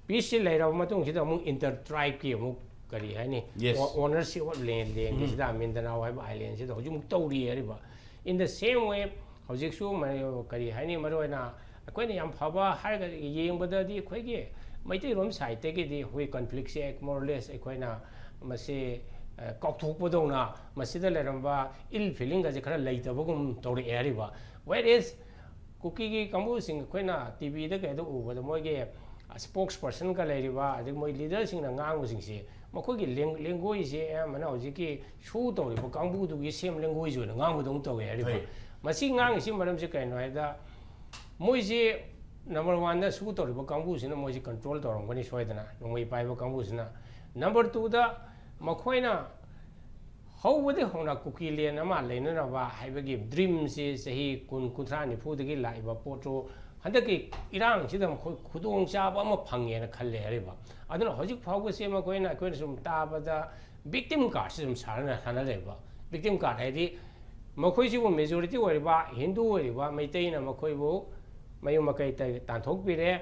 peace lai ra matung si da mu inter tribe ki mu kari hani ownership of land is da Mindanao island si da hoji mu tawri ari ba in the same way hojik su kari hani maro na koi ni am phaba har ga yeng bada di khoi ge maitai rom side te ge di hui conflict se more or less koi na มาเสกอกทุกปดงนะมาสิได้เลยรำว่าอิลฟีลิ่งก็จะขนาดเลยแต่ว่ากุมตัวเอริบะ whereas คุกกี้กัมพูสิงคุยน่ะทีวีได้แก่ตัวอู่ว่าจะมวยเกี่ย spokesperson ก็เลยริบะจะมวย leader สิงน่ะงางสิงสิมาคุยกี่เลี้ยงกุ้ยสิมันเอาสิกี่ชูตัวริบะกัมพูตัวกี่เสียมเลี้ยงกุ้ยอยู่น่ะงางกูต้องตัวเอริบะมาสิงางสิมันจะแก่หน่อยแต่มวยสิ number one นะสู้ตัวริบะกัมพูสินะมวยสิ control ตัวเราคนนี้ช่วยแต่นะลงไปไปบะกัมพูสินะ number two da makhoi how would the hona cookie le na ma le na ba hai ba gi dream si sahi kun kuthra ni phu de gi lai ba poto handa ki irang si dam khudong cha ba ma phang ye na khal le re ba aduna hojik phau ko se ma koi na koi sum ta ba da victim card si sum sar na hana le ba victim card hai di makhoi si bo majority wa ba hindu wa ba mai tai na makhoi bo mayu ma kai tai tan thok pi re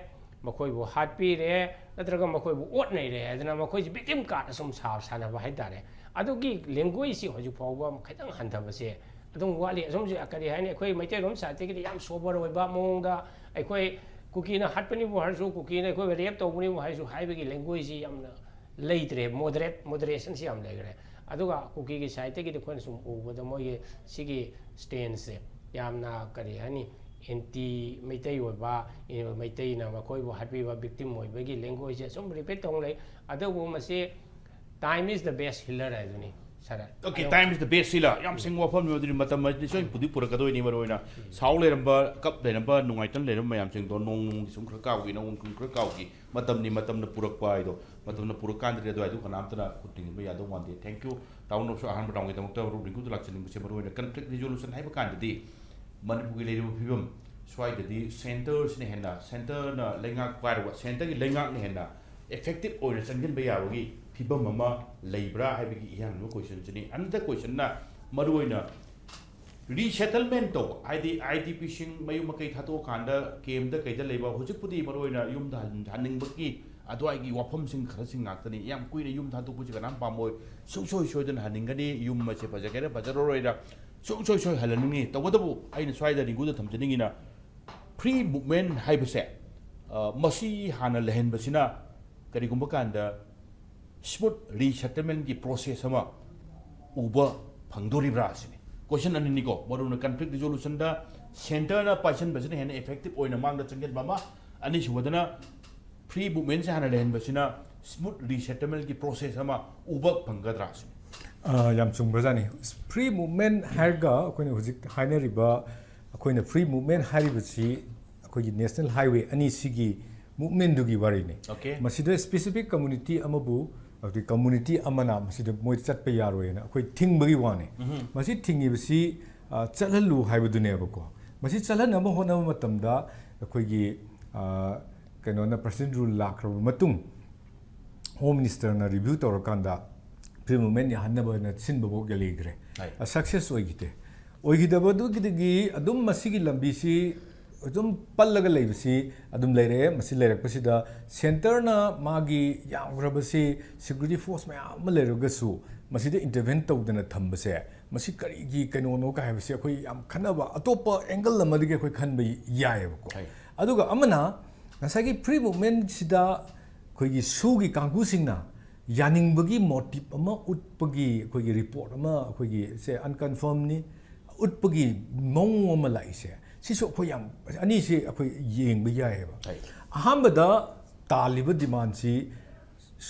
makhoi bo hat pi re natraga makhoi bo ot nei re aduna makhoi si victim card sum sa sana ba hai ta re adugi language si hoju pawba khaitang hantaba se adung wali asomji akari haine khoi maitai rom sa te ki yam sober oi ba mongda ai khoi kuki na hatpani bo harsu kuki na khoi rep to buni bo haisu haibagi language si yamna leitre moderation si yam legre aduga kuki ki site ki de khon sum o da moi sigi stance yamna kari hani anti maitai oi ba maitai na ma khoi bo hatpi ba victim oi ba gi language sum repeat tong lai adagu ma se time is the best healer as ni sara okay time is the best healer yam sing wa pham ni di matam ma ni soi pudi pura ka doi ni maroina saw le number kap le number nungai tan le ram mayam sing do nong sum khra kaw gi nong kun khra kaw gi matam ni matam na purak pai do matam na purak kan de do ai du khanam tana kuting ba ya do wan de thank you taun of so ahan batang gi tamok ta ru ring ku lak chen se maroina conflict resolution hai ba kan de manipur gi le ru phibam swai de di centers ni henda center na lengak pai ro center gi lengak ni henda effective order changen ba ya gi phibam mama leibra hai bigi yang no question chini another question na maruina resettlement to idp sing mayu makai thato kanda kem da kai da leiba hojik pudi maruina yum da haning baki adwai gi wafam sing khara sing ngak tani yam kui na yum thatu puji kanam pamoi soi dan haning gani yum ma che paja kare paja roida soi halanini tawadabu aina swai da ringu da thamjani na pre movement hai base masi hana lehen basina kari gumba kanda smooth resettlement की process हमा उबा फंगदोरी brass ने question अन निको Barun conflict resolution दा center ना patient बसने हैं effective ओइ न मांग दा चंगेट बामा अनि सुवदना free movement से हना लेन बसिना smooth resettlement की process हमा उबा फंगद्रास याम चुंगबजानी free movement हारगा कोइन हुजिक हाइने रिबा कोइन free movement हारिबसी कोइ national highway अनि सिगी movement दुगी बारी ने okay मसिदो specific community अमबु the community amana masida moi chat pe yaro na koi thing bagi wane masi thingi bisi chalalu haibu ne bako masi chalan am hona matam da koi gi kano na president rule lakro matung home minister na review tor kanda pre movement ya hanna ba na sin bo gali gre a success oigite badu gi adum masi gi lambi si adum pallaga leibasi adum leire masi leirak pasida center na magi yang grabasi security force ma am leiragasu masi de intervene tawdana thambase masi kari gi kano no ka habasi akoi am khanaba atopa angle lamadi ge akoi khanba yae ko aduga amana nasagi pre movement sida koi gi su gi kangku singna yaning bagi motive ama utpagi koi gi report ama koi gi se unconfirmed ni utpagi mong ama laise siso ko yam ani si akoi yeng ba yae ba ahambada taliba demand si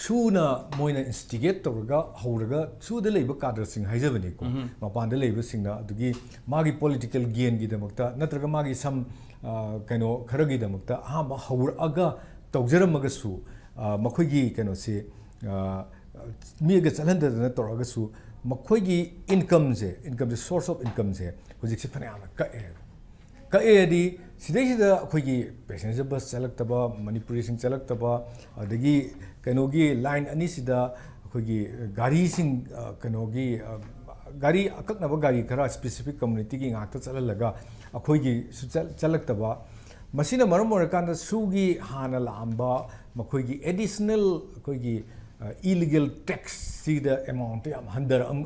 suna moina instigate tawga hawraga su de leiba kadar sing haijabani ko mapan de leiba singna adugi magi political gain gi damakta natraga magi sam kano kharagi damakta ahamba hawraga tawjaramaga su makhoi gi kano si mi ga chalanda na toraga su makhoi gi income se source of income se hojik se phana ka edi sidai akhoi passenger bus chalak manipuri sing chalak taba adagi kanogi line ani sida akhoi gari sing kanogi gari akakna ba gari khara specific community gi ngakta chalalaga akhoi chalak taba masina maram morakanda sugi hana lamba makhoi gi additional akhoi illegal tax sida amount am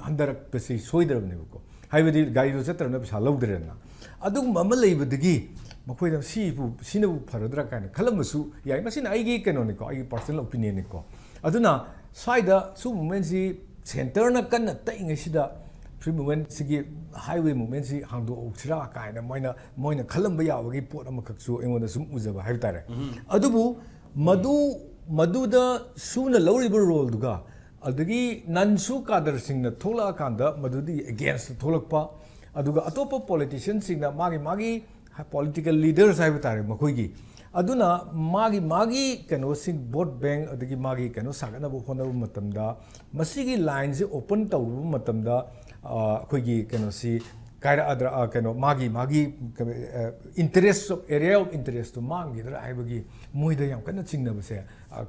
handar pesi soidarabne ko haibadi gari do chatrana pesa lawdrena adug mama leibadagi makhoi da sinabu faradra kana khalamasu yai masina aigi kano ni ko aigi personal opinion ni ko aduna swaida su movement si center na kan na tai ngai sida free movement sigi highway movement si hangdo uksira kaina moina khalamba ya wagi pot ama khaksu engoda sum uzaba hai tare adubu maduda suna loriba role duga adagi nansu kadar singna thola kanda madudi against tholakpa aduga atopa politicians singna magi political leaders hai tare makhoi aduna magi kano sing vote bank adagi magi kano sagana bo hona matamda masigi line se open tawru matamda khoi kano si kaira adra kano magi interest of area of interest to mangi dra ai bagi moida yam kana chingna base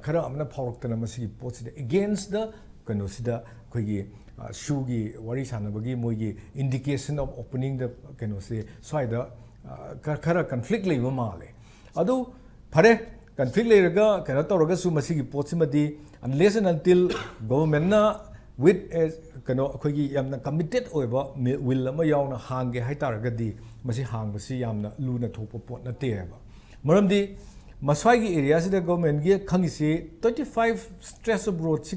khara amna phawraktana masigi pot against the kano sida khoi shugi wari sanabagi moigi indication of opening the kano se swaida khara conflict leiba male adu phare conflict leiraga kana tawraga su masigi potsimadi unless and until government na with kano akhoi yamna committed oiba will ama yauna hange haitaragadi masi hangbasi yamna luna thopa pot na teba maramdi maswai area sida government gi khangisi 35 stress of road si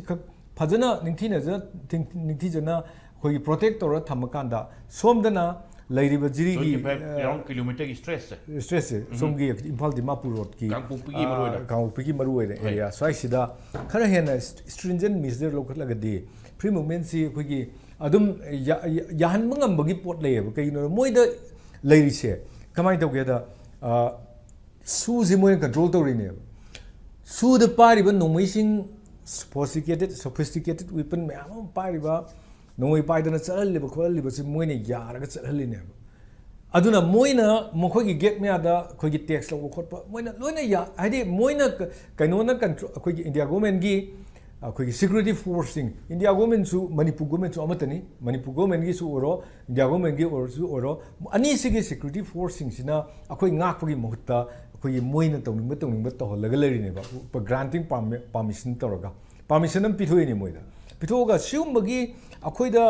phajana ningthi jana khoi protect tora thamakanda somdana lairiba jirigi around kilometer ki stress somgi Imphal Dimapur road ki Kangpui maru area swai sida khara hena stringent measure lokhlagadi free movement si khoi adum yahan mangam bagi pot leyeba kaino moida leirise kamai tawgeda su ji moy control tawrine su the pariba nomising sophisticated weapon mayam pariba noi paidana challiba kholiba si moine yaraga chalhaline aduna moina mokhogi gate me ada khogi tax lo khotpa moina loina ya hadi moina kaino na control khogi India government gi khogi security forcing India government su Manipur government su amatani Manipur government gi su oro India government gi oro ani sigi security forcing sina akhoi ngakpagi mohutta khoi moina tawning to holaga lerine ba granting permission toroga permission am pithoini moida pithoga siumbagi akhoida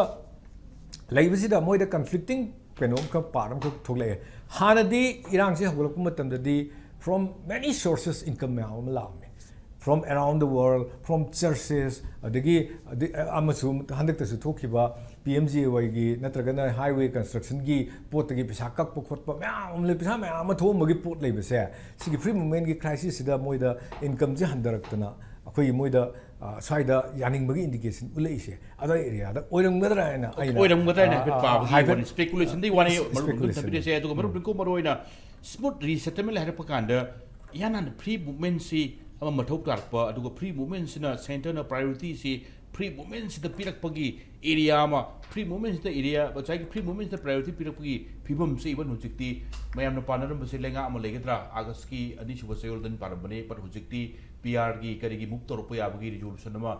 laibasida moida conflicting penom ka param ko thogle hanadi irang se hogolak matamdadi from many sources income ma lame from around the world from churches adagi amasu handak tasu thokiba PMGY gi natragana highway construction gi pot gi pisa kak pokhot pa ma le pisa ma ma thom gi pot le bese sigi free movement gi crisis sida moida income ji handaraktana akhoi moida swaida yaning bagi indication uleise ada area da oiramgadra na aina hybrid speculation di wani maru tabi se adu maru ko maroina smooth resettlement har pakanda yana free movement si ama mathau tarpa aduga free movement sina center na priority si free movement sida pirakpagi area ma free movement sida area bachai free movement sida priority pirakpagi phibam se iban hujikti mayam na panaram base lenga ama legetra august ki ani suba sayol dan parabane par hujikti PR gi kari gi mukto rupiah bagi resolution ma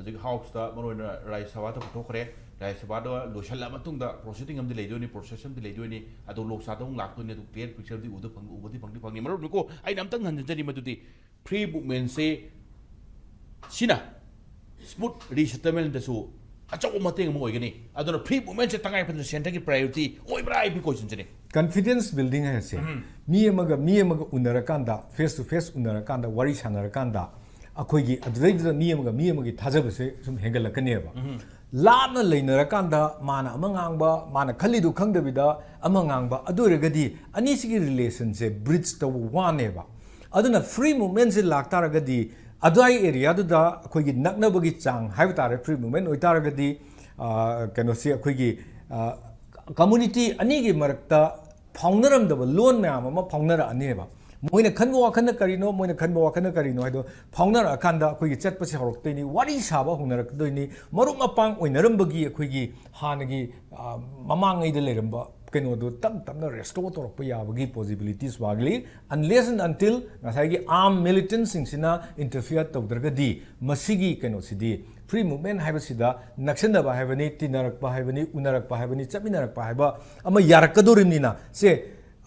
jik house da maroina rai sawa ta photokre rai sawa da loshalla matung da proceeding am de leidoni process am de leidoni adu lok sa dong lak to ne du clear picture di udu phang ubadi phang ni maru ko ai nam tang han jani madudi free movement se sina smooth resettlement da su achau mateng mo oigani aduna free movement se tangai pan center ki priority oi brai bi question jani confidence building hai se mi amaga unarakanda face to face unarakanda wari sanarakanda akhoi gi adreidra mi amaga thajabase sum hengalakane ba lamna leinarakanda mana amangangba mana khalidu khangdabida amangangba aduragadi anisigi relation se bridge to one ba aduna free movement se laktaragadi adai area da akhoi gi naknabagi chang haibtare free movement oitaragadi kano se akhoi gi community ani gi marakta फाउनरमदब लोन मैम फाउनर अनेब मोइन खनब वाखन करीनो मोइन खनब वाखन करीनो है फाउनर अकान अखोई चटपसे हरक्तनी वारी साब होनरक्तनी मरुप मपांग ओइनरम्बगी अखोई हानगी ममांगैद लेरम्ब कइनोदो तम तमना रेस्टोर तोरप याबगी पॉसिबिलिटीज वागली unless and until ngasai arm militant सिंगसिना इंटरफियर तौदरगदी मसिगी कइनोसिदी फ्री मूवमेंट हाइबसिदा नक्सनबा हाइबनी तिनरकपा हाइबनी उनरकपा हाइबनी चमिनरकपा हाइबा अमा यारकदोरिमनिना से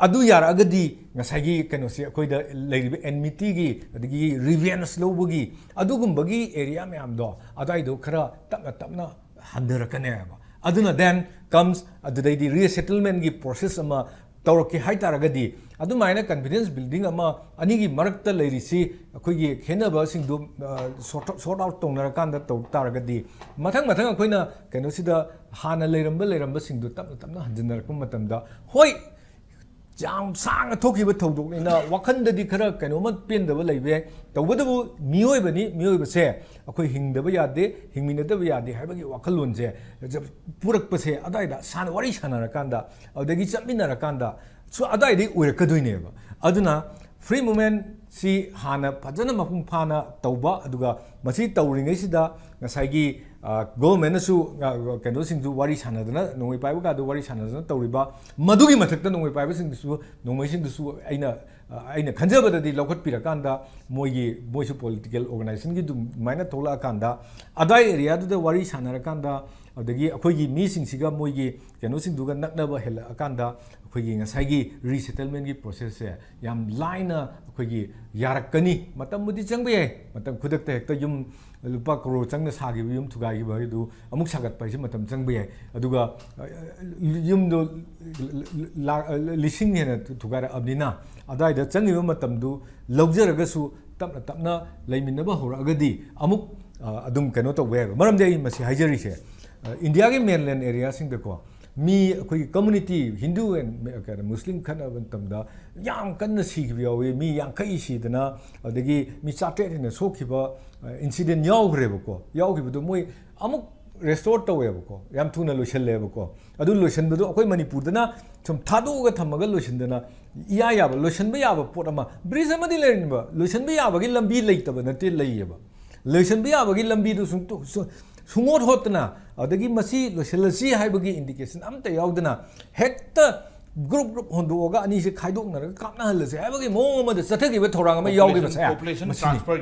अदु यारगदी ngasai कइनोसि अखोइदा लेरिबे एनमिटीगी अदगी रिवेंस लोबगी अदुगुंबगी एरिया मैमदो अदाइदो खरा तमना तमना हंदरकनेबा aduna then comes the resettlement gi process ama ꯇꯧꯔꯛꯀꯦ ꯍꯥꯏꯇꯥꯔꯒꯗꯤ ꯑꯗꯨꯃꯥꯏꯅ ꯀꯟꯐꯤꯗꯦꯟꯁ ꯕꯤꯜꯗꯤꯡ ꯑꯃ ꯑꯅꯤꯒꯤ ꯃꯔꯛꯇ ꯂꯩꯔꯤꯁꯤ ꯑꯩꯈꯣꯏꯒꯤ ꯈꯦꯠꯅꯕꯁꯤꯡꯗꯨ ꯁꯣꯔꯠ ꯑꯥꯎꯠ ꯇꯧꯅꯔꯀꯥꯟꯗ ꯇꯧ ꯇꯥꯔꯒꯗꯤ ꯃꯊꯪ ꯑꯩꯈꯣꯏꯅ ꯀꯩꯅꯣꯁꯤꯗ ꯍꯥꯟꯅ ꯂꯩꯔꯝꯕꯁꯤꯡꯗꯨ ꯇꯞꯅ ꯍꯟꯖꯤꯟꯅꯔꯛꯄ ꯃꯇꯝꯗ ꯍꯣꯏ ꯌꯥꯝ ꯁꯥꯡꯅ ꯊꯣꯛꯈꯤꯕ ꯊꯧꯗꯣꯛꯅꯤꯅ ꯋꯥꯈꯟꯗꯗꯤ ꯈꯔ ꯀꯩꯅꯣꯝꯃ ꯄꯦꯟꯗꯕ ꯂꯩꯕ ꯌꯥꯏ ꯇꯧꯕꯇꯕꯨ ꯃꯤꯑꯣꯏꯕꯁꯦ ꯑꯩꯈꯣꯏ ꯍꯤꯡꯗꯕ ꯌꯥꯗꯦ ꯍꯤꯡꯃꯤꯟꯅꯗꯕ ꯌꯥꯗꯦ ꯍꯥꯏꯕꯒꯤ ꯋꯥꯈꯜꯂꯣꯟꯁꯦ ꯄꯨꯔꯛꯄꯁꯦ ꯑꯗꯥꯏꯗ ꯋꯥꯔꯤ ꯁꯥꯟꯅꯔꯀꯥꯟꯗ ꯑꯗꯨꯗꯒꯤ ꯆꯠꯃꯤꯟꯅꯔꯀꯥꯟꯗ ꯑꯗꯥꯏꯗꯒꯤ ꯑꯣꯏꯔꯛꯀꯗꯣꯏꯅꯦꯕ ꯑꯗꯨꯅ ꯐ꯭ꯔꯤ ꯃꯨꯚꯃꯦꯟꯁꯤ ꯍꯥꯟꯅ ꯐꯖꯅ ꯃꯄꯨꯡ ꯐꯥꯅ ꯇꯧꯕ ꯑꯗꯨꯒ ꯃꯁꯤ ꯇꯧꯔꯤꯉꯩꯁꯤꯗ ꯉꯁꯥꯏꯒꯤ ꯒꯣꯚꯔꯟꯃꯦꯟꯠꯅꯁꯨ ꯀꯩꯅꯣꯁꯤꯡꯁꯨ ꯋꯥꯔꯤ ꯁꯥꯟꯅꯗꯅ ꯅꯣꯡꯃꯩ ꯄꯥꯏꯕ ꯀꯥꯗꯣ ꯋꯥꯔꯤ ꯁꯥꯟꯅꯗꯅ ꯇꯧꯔꯤꯕ ꯃꯗꯨꯒꯤ ꯃꯊꯛꯇ ꯅꯣꯡꯃꯩ ꯄꯥꯏꯕꯁꯤꯡꯗꯨꯁꯨ ꯅꯣꯡꯃꯩꯁꯤꯡꯗꯨꯁꯨ ꯑꯩꯅ ꯈꯟꯖꯕꯗꯗꯤ ꯂꯧꯈꯠꯄꯤꯔꯀꯥꯟꯗ ꯃꯣꯏꯁꯨ ꯄꯣꯂꯤꯇꯤꯀꯦꯜ ꯑꯣꯔꯒꯅꯥꯏꯖꯦꯁꯟꯒꯤ ꯑꯗꯨꯃꯥꯏꯅ ꯊꯣꯛꯂꯛꯑꯀꯥꯟꯗ ꯑꯗꯥꯏ ꯑꯦꯔꯤꯌꯥꯗꯨꯗ ꯋꯥꯔꯤ ꯁꯥꯟꯅꯔꯀꯥꯟꯗ ꯑꯗꯒꯤ ꯑꯩꯈꯣꯏꯒꯤ ꯃꯤꯁꯤꯡꯁꯤꯒ ꯃꯣꯏꯒꯤ ꯀꯩꯅꯣꯁꯤꯡꯗꯨꯒ ꯅꯛꯅꯕ ꯍꯦꯜꯂꯛꯑꯀꯥꯟꯗ ꯑꯩꯈꯣꯏꯒꯤ ꯉꯁꯥꯏꯒꯤ ꯔꯤꯁꯦꯇꯜꯃꯦꯟꯠꯒꯤ ꯄ꯭ꯔꯣꯁꯦꯁꯁꯦ ꯌꯥꯝ ꯂꯥꯏꯅ ꯑꯩꯈꯣꯏꯒꯤ ꯌꯥꯔꯛꯀꯅꯤ ꯃꯇꯝꯕꯨꯗꯤ ꯆꯪꯕ ꯌꯥꯏ ꯃꯇꯝ ꯈꯨꯗꯛꯇ ꯍꯦꯛꯇ ꯌꯨꯝ ꯂꯨꯄꯥ ꯀꯔꯣꯔ ꯆꯪꯅ ꯁꯥꯈꯤꯕ ꯌꯨꯝ ꯊꯨꯒꯥꯏꯈꯤꯕ ꯍꯥꯏꯗꯨ ꯑꯃꯨꯛ ꯁꯥꯒꯠꯄ ꯍꯥꯏꯁꯦ ꯃꯇꯝ ꯆꯪꯕ ꯌꯥꯏ ꯑꯗꯨꯒ ꯌꯨꯝꯗꯣ ꯂꯤꯁꯤꯡ ꯍꯦꯟꯅ ꯊꯨꯒꯥꯏꯔꯛꯑꯕꯅꯤ나 ꯑꯗꯥꯏꯗ ꯆꯪꯉꯤꯕ ꯃꯇꯝꯗꯨ ꯂꯧꯖꯔꯒꯁꯨ ꯇꯞꯅ ꯂꯩꯃꯤꯟꯅꯕ ꯍꯧꯔꯛꯑꯒꯗꯤ ꯑꯃꯨꯛ ꯑꯗꯨꯝ ꯀꯩꯅꯣ ꯇꯧꯕ ꯌꯥꯏꯕ ꯃꯔꯝꯗꯤ ꯑꯩ ꯃꯁꯤ ꯍꯥꯏꯖꯔꯤꯁꯦ ꯏꯟꯗꯤꯌꯥꯒꯤ ꯃꯦꯟꯂꯦꯟ ꯑꯦꯔꯤꯌꯥꯁꯤꯡꯗꯀꯣ ꯃꯤ ꯑꯩꯈꯣꯏꯒꯤ ꯀꯝꯃꯨꯅꯤꯇꯤ ꯍꯤꯟꯗꯨ ꯑꯦꯟ ꯃꯨꯁꯂꯤꯝ ꯈꯠꯅꯕ ꯃꯇꯝꯗ ꯌꯥꯝ ꯀꯟꯅ ꯁꯤꯈꯤꯕ ꯌꯥꯎꯏ ꯃꯤ 50 ꯁꯤꯗꯅ ꯑꯗꯒꯤ ꯃꯤ 900 ꯍꯦꯟꯅ ꯁꯣꯛꯈꯤꯕ ꯏꯟꯁꯤꯗꯦꯟ ꯌꯥꯎꯈ꯭ꯔꯦꯕꯀꯣ ꯌꯥꯎꯈꯤꯕꯗꯣ ꯃꯣꯏ ꯑꯃꯨꯛ ꯔꯦꯁꯇꯣꯔ ꯇꯧꯋꯦꯕꯀꯣ ꯌꯥꯝ ꯊꯨꯅ ꯂꯣꯏꯁꯜꯂꯦꯕꯀꯣ ꯑꯗꯨ ꯂꯣꯏꯁꯟꯕꯗꯣ ꯑꯩꯈꯣꯏ ꯃꯅꯤꯄꯨꯔꯗꯅ ꯁꯨꯝ ꯊꯥꯗꯣꯛꯑꯒ ꯊꯝꯃꯒ ꯂꯣꯏꯁꯤꯟꯗꯅ ꯌꯥꯕ ꯂꯣꯏꯁꯟꯕ ꯌꯥꯕ ꯄꯣꯠ ꯑꯃ ꯕ꯭ꯔꯤꯖ ꯑꯃꯗꯤ ꯂꯩꯔꯤꯕ ꯂꯣꯏꯁꯟꯕ ꯌꯥꯕꯒꯤ ꯂꯝꯕꯤ ꯂꯩꯇꯕ ꯅꯠꯇꯦ ꯂꯩꯌꯦꯕ ꯂꯣꯏꯁꯟꯕ ꯌꯥꯕꯒꯤ ꯂꯝꯕꯤꯗꯨ ꯁꯨꯡꯍꯣꯠ ꯍꯣꯠꯇꯅ ꯑꯗꯒꯤ ꯃꯁꯤ ꯂꯣꯏꯁꯤꯜꯂꯁꯤ ꯍꯥꯏꯕꯒꯤ ꯏꯟꯗꯤꯀꯦꯁꯟ ꯑꯝꯇ ꯌꯥꯎꯗꯅ ꯍꯦꯛꯇ ꯒ꯭ꯔꯨꯞ ꯍꯣꯟꯗꯣꯛꯑꯒ ꯑꯅꯤꯁꯦ ꯈꯥꯏꯗꯣꯛꯅꯔꯒ ꯀꯥꯞꯅꯍꯜꯂꯁꯤ ꯍꯥꯏꯕꯒꯤ ꯃꯑꯣꯡ ꯑꯃꯗ ꯆꯠꯊꯈꯤꯕ ꯊꯧꯔꯥꯡ ꯑꯃ ꯌꯥꯎꯈꯤꯕꯁꯦ population transfer